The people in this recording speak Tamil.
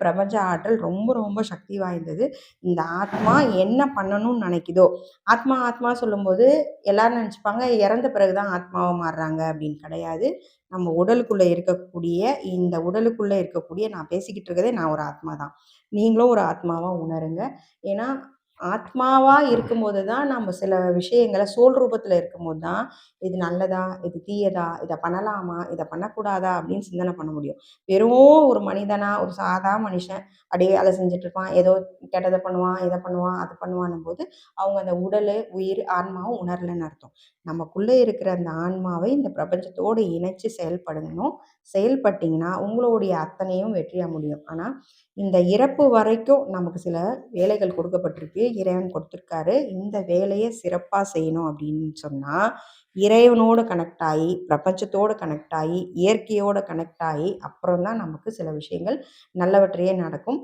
பிரபஞ்ச ஆற்றல் ரொம்ப ரொம்ப சக்தி வாய்ந்தது. இந்த ஆத்மா என்ன பண்ணணும்னு நினைக்குதோ, ஆத்மா ஆத்மா சொல்லும்போது எல்லாரும் நினச்சிப்பாங்க இறந்த பிறகு தான் ஆத்மாவா மாறுறாங்க அப்படின்னு கிடையாது. நம்ம உடலுக்குள்ள இருக்கக்கூடிய இந்த உடலுக்குள்ள இருக்கக்கூடிய நான் பேசிக்கிட்டு இருக்கதே நான் ஒரு ஆத்மா தான். நீங்களும் ஒரு ஆத்மாவா உணருங்க. ஏன்னா ஆத்மாவா இருக்கும்போது தான் நம்ம சில விஷயங்கள ரூபத்துல இருக்கும்போது தான், இது நல்லதா? இது தீயதா? இத பண்ணலாமா? இத பண்ணக்கூடாதா? அப்படின்னு சிந்தனை பண்ண முடியும். வெறும் ஒரு மனிதனா, ஒரு சாதா மனுஷன் அப்படியே வேலை செஞ்சுட்டு இருப்பான். ஏதோ கெட்டத பண்ணுவான், இத பண்ணுவான், அது பண்ணுவான்னும்போது, அவங்க அந்த உடலு, உயிர், ஆன்மாவும் உணரலன்னு அர்த்தம். நமக்குள்ள இருக்கிற அந்த ஆன்மாவை இந்த பிரபஞ்சத்தோடு இணைச்சு செயல்படணும். செயல்பட்டீங்கன்னா, உங்களுடைய அத்தனையும் வெற்றியா முடியும். ஆனா, இந்த இறப்பு வரைக்கும் நமக்கு சில வேலைகள் கொடுக்கப்பட்டிருக்கு. இறைவன் கொடுத்துருக்காரு. இந்த வேலைய சிறப்பா செய்யணும் அப்படின்னு சொன்னா, இறைவனோடு கனெக்ட் ஆயி, பிரபஞ்சத்தோடு கனெக்ட் ஆயி, இயற்கையோட கனெக்ட் ஆயி, அப்புறம் தான் நமக்கு சில விஷயங்கள் நல்லவற்றையே நடக்கும்.